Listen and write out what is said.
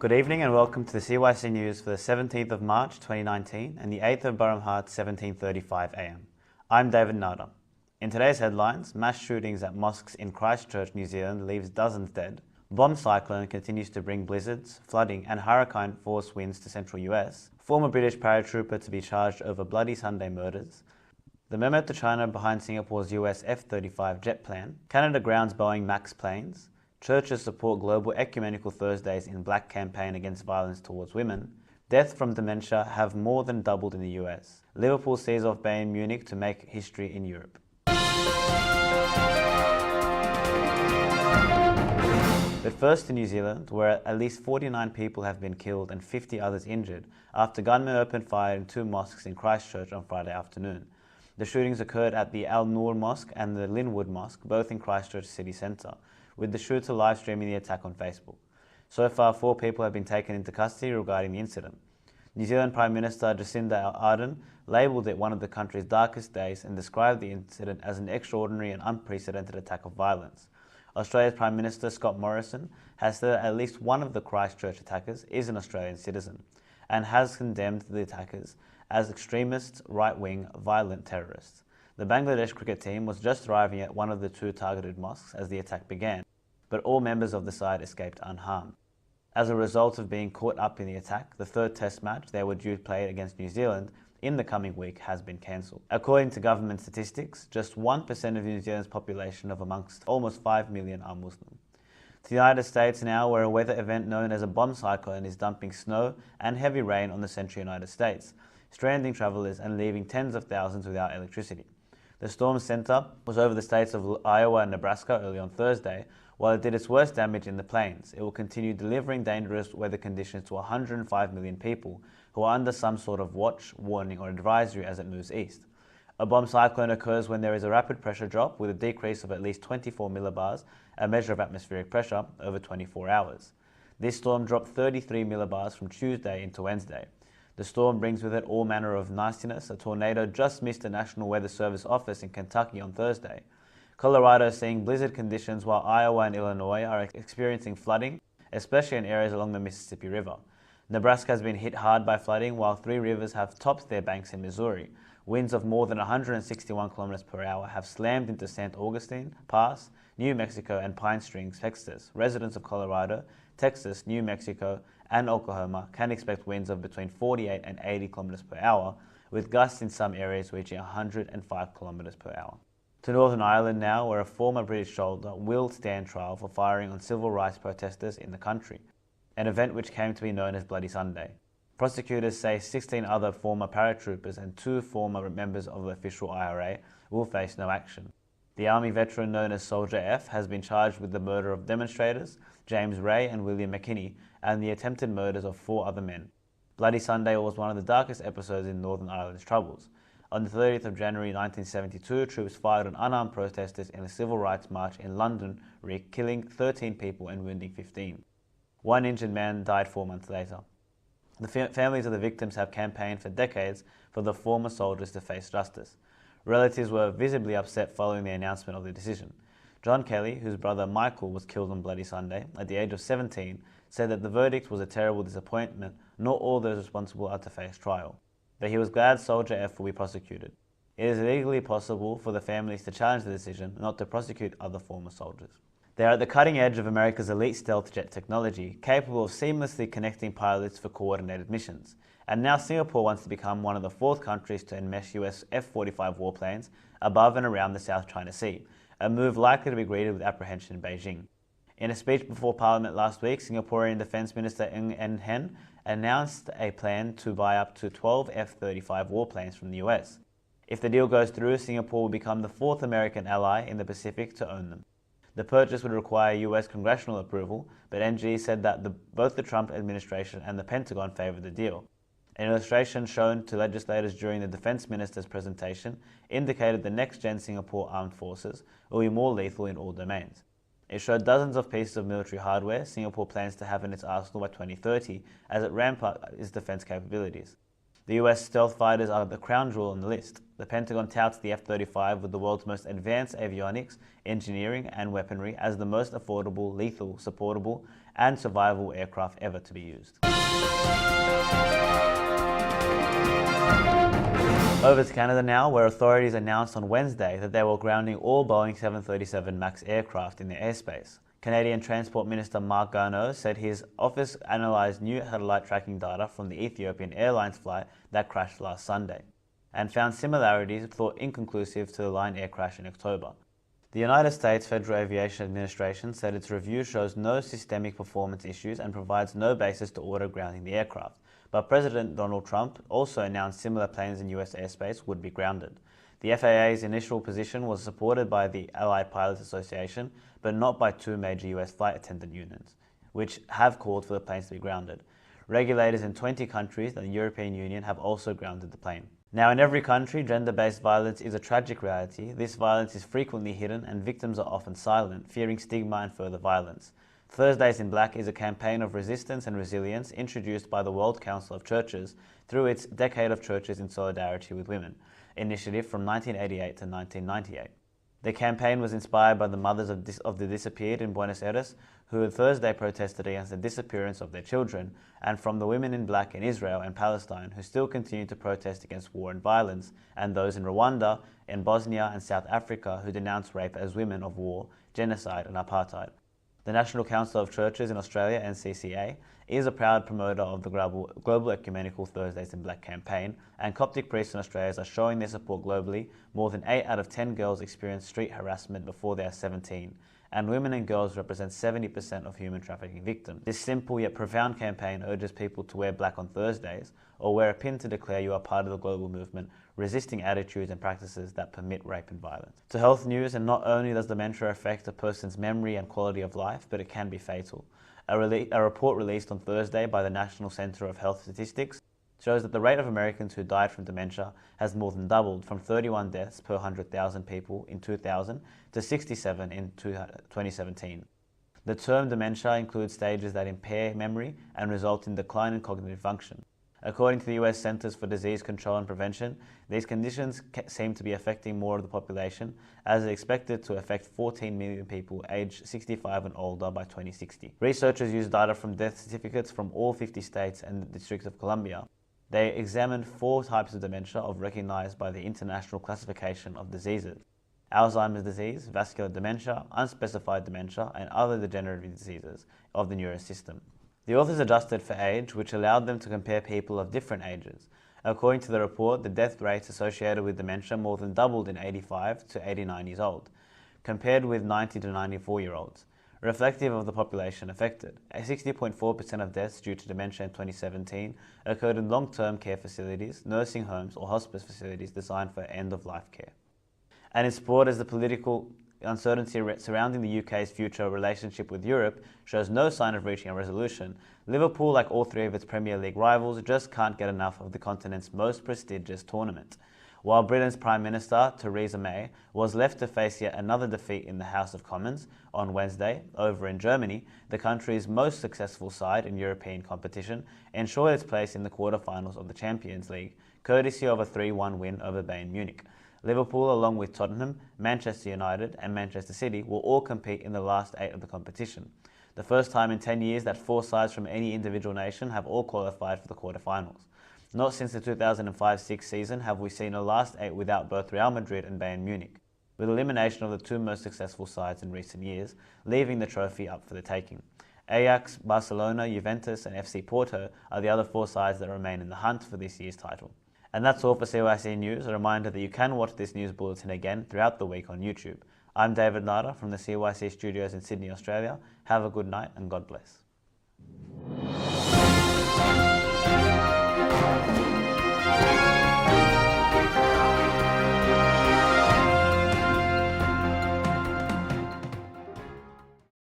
Good evening and welcome to the CYC News for the 17th of March 2019 and the 8th of Burramhart 17:35 am. I'm David Nada. In today's headlines, mass shootings at mosques in Christchurch, New Zealand leaves dozens dead. Bomb cyclone continues to bring blizzards, flooding and hurricane-force winds to central US. Former British paratrooper to be charged over Bloody Sunday murders. The memo to China behind Singapore's US F-35 jet plan. Canada grounds Boeing Max planes. Churches support global ecumenical Thursdays in Black campaign against violence towards women. Deaths from dementia have more than doubled in the US. Liverpool sees off Bayern Munich to make history in Europe. But first to New Zealand, where at least 49 people have been killed and 50 others injured after gunmen opened fire in two mosques in Christchurch on Friday afternoon. The shootings occurred at the Al Noor Mosque and the Linwood Mosque, both in Christchurch city centre, with the shooter live streaming the attack on Facebook. So far, 4 people have been taken into custody regarding the incident. New Zealand Prime Minister Jacinda Ardern labelled it one of the country's darkest days and described the incident as an extraordinary and unprecedented attack of violence. Australia's Prime Minister Scott Morrison has said that at least one of the Christchurch attackers is an Australian citizen and has condemned the attackers as extremist, right-wing, violent terrorists. The Bangladesh cricket team was just arriving at one of the 2 targeted mosques as the attack began, but all members of the side escaped unharmed. As a result of being caught up in the attack, the 3rd test match they were due to play against New Zealand in the coming week has been cancelled. According to government statistics, just 1% of New Zealand's population of amongst almost 5 million are Muslim. To the United States now, where a weather event known as a bomb cyclone is dumping snow and heavy rain on the central United States, stranding travellers and leaving tens of thousands without electricity. The storm's center was over the states of Iowa and Nebraska early on Thursday. While it did its worst damage in the plains, it will continue delivering dangerous weather conditions to 105 million people who are under some sort of watch, warning or advisory as it moves east. A bomb cyclone occurs when there is a rapid pressure drop with a decrease of at least 24 millibars, a measure of atmospheric pressure, over 24 hours. This storm dropped 33 millibars from Tuesday into Wednesday. The storm brings with it all manner of nastiness. A tornado just missed the National Weather Service office in Kentucky on Thursday. Colorado is seeing blizzard conditions while Iowa and Illinois are experiencing flooding, especially in areas along the Mississippi River. Nebraska has been hit hard by flooding while 3 rivers have topped their banks in Missouri. Winds of more than 161 kilometers per hour have slammed into St. Augustine Pass, New Mexico and Pine Springs, Texas. Residents of Colorado, Texas, New Mexico and Oklahoma can expect winds of between 48 and 80 kilometers per hour, with gusts in some areas reaching 105 kilometers per hour. To Northern Ireland now, where a former British soldier will stand trial for firing on civil rights protesters in the country, an event which came to be known as Bloody Sunday. Prosecutors say 16 other former paratroopers and 2 former members of the official IRA will face no action. The Army veteran known as Soldier F has been charged with the murder of demonstrators, James Ray and William McKinney, and the attempted murders of 4 other men. Bloody Sunday was one of the darkest episodes in Northern Ireland's troubles. On the 30th of January 1972, troops fired on unarmed protesters in a civil rights march in London, killing 13 people and wounding 15. 1 injured man died 4 months later. The families of the victims have campaigned for decades for the former soldiers to face justice. Relatives were visibly upset following the announcement of the decision. John Kelly, whose brother Michael was killed on Bloody Sunday at the age of 17, said that the verdict was a terrible disappointment. Not all those responsible are to face trial, but he was glad Soldier F will be prosecuted. It is legally possible for the families to challenge the decision not to prosecute other former soldiers. They are at the cutting edge of America's elite stealth jet technology, capable of seamlessly connecting pilots for coordinated missions. And now Singapore wants to become one of the 4th countries to enmesh US F-45 warplanes above and around the South China Sea, a move likely to be greeted with apprehension in Beijing. In a speech before Parliament last week, Singaporean Defence Minister Ng Eng Hen announced a plan to buy up to 12 F-35 warplanes from the US. If the deal goes through, Singapore will become the 4th American ally in the Pacific to own them. The purchase would require US congressional approval, but NG said that both the Trump administration and the Pentagon favoured the deal. An illustration shown to legislators during the Defence Minister's presentation indicated the next-gen Singapore Armed Forces will be more lethal in all domains. It showed dozens of pieces of military hardware Singapore plans to have in its arsenal by 2030 as it ramps up its defence capabilities. The US stealth fighters are the crown jewel on the list. The Pentagon touts the F-35 with the world's most advanced avionics, engineering and weaponry as the most affordable, lethal, supportable and survivable aircraft ever to be used. Over to Canada now, where authorities announced on Wednesday that they were grounding all Boeing 737 Max aircraft in their airspace. Canadian Transport Minister Marc Garneau said his office analysed new satellite tracking data from the Ethiopian Airlines flight that crashed last Sunday, and found similarities thought inconclusive to the Lion Air crash in October. The United States Federal Aviation Administration said its review shows no systemic performance issues and provides no basis to order grounding the aircraft. But President Donald Trump also announced similar planes in US airspace would be grounded. The FAA's initial position was supported by the Allied Pilots Association, but not by two major US flight attendant unions, which have called for the planes to be grounded. Regulators in 20 countries and the European Union have also grounded the plane. Now, in every country, gender-based violence is a tragic reality. This violence is frequently hidden and victims are often silent, fearing stigma and further violence. Thursdays in Black is a campaign of resistance and resilience introduced by the World Council of Churches through its Decade of Churches in Solidarity with Women initiative from 1988 to 1998. The campaign was inspired by the mothers of the disappeared in Buenos Aires, who had Thursday protested against the disappearance of their children, and from the women in black in Israel and Palestine who still continue to protest against war and violence, and those in Rwanda, in Bosnia and South Africa who denounce rape as women of war, genocide and apartheid. The National Council of Churches in Australia, NCCA, is a proud promoter of the Global Ecumenical Thursdays in Black campaign, and Coptic priests in Australia are showing their support globally. More than 8 out of 10 girls experience street harassment before they are 17, and women and girls represent 70% of human trafficking victims. This simple yet profound campaign urges people to wear black on Thursdays, or wear a pin to declare you are part of the global movement, resisting attitudes and practices that permit rape and violence. To health news, and not only does dementia affect a person's memory and quality of life, but it can be fatal. A report released on Thursday by the National Center of Health Statistics shows that the rate of Americans who died from dementia has more than doubled from 31 deaths per 100,000 people in 2000 to 67 in 2017. The term dementia includes stages that impair memory and result in decline in cognitive function. According to the US Centers for Disease Control and Prevention, these conditions seem to be affecting more of the population, as it's expected to affect 14 million people aged 65 and older by 2060. Researchers used data from death certificates from all 50 states and the District of Columbia. They examined 4 types of dementia recognized by the International Classification of Diseases: Alzheimer's disease, vascular dementia, unspecified dementia, and other degenerative diseases of the nervous system. The authors adjusted for age, which allowed them to compare people of different ages. According to the report, the death rates associated with dementia more than doubled in 85 to 89 years old, compared with 90 to 94-year-olds. Reflective of the population affected, 60.4% of deaths due to dementia in 2017 occurred in long-term care facilities, nursing homes, or hospice facilities designed for end-of-life care. And in sport, as the political uncertainty surrounding the UK's future relationship with Europe shows no sign of reaching a resolution, Liverpool, like all 3 of its Premier League rivals, just can't get enough of the continent's most prestigious tournament. While Britain's Prime Minister, Theresa May, was left to face yet another defeat in the House of Commons on Wednesday over in Germany, the country's most successful side in European competition ensured its place in the quarter-finals of the Champions League, courtesy of a 3-1 win over Bayern Munich. Liverpool, along with Tottenham, Manchester United and Manchester City, will all compete in the last 8 of the competition. The first time in 10 years that 4 sides from any individual nation have all qualified for the quarterfinals. Not since the 2005-06 season have we seen a last 8 without both Real Madrid and Bayern Munich, with elimination of the 2 most successful sides in recent years, leaving the trophy up for the taking. Ajax, Barcelona, Juventus and FC Porto are the other 4 sides that remain in the hunt for this year's title. And that's all for CYC News. A reminder that you can watch this news bulletin again throughout the week on YouTube. I'm David Nada from the CYC studios in Sydney, Australia. Have a good night and God bless.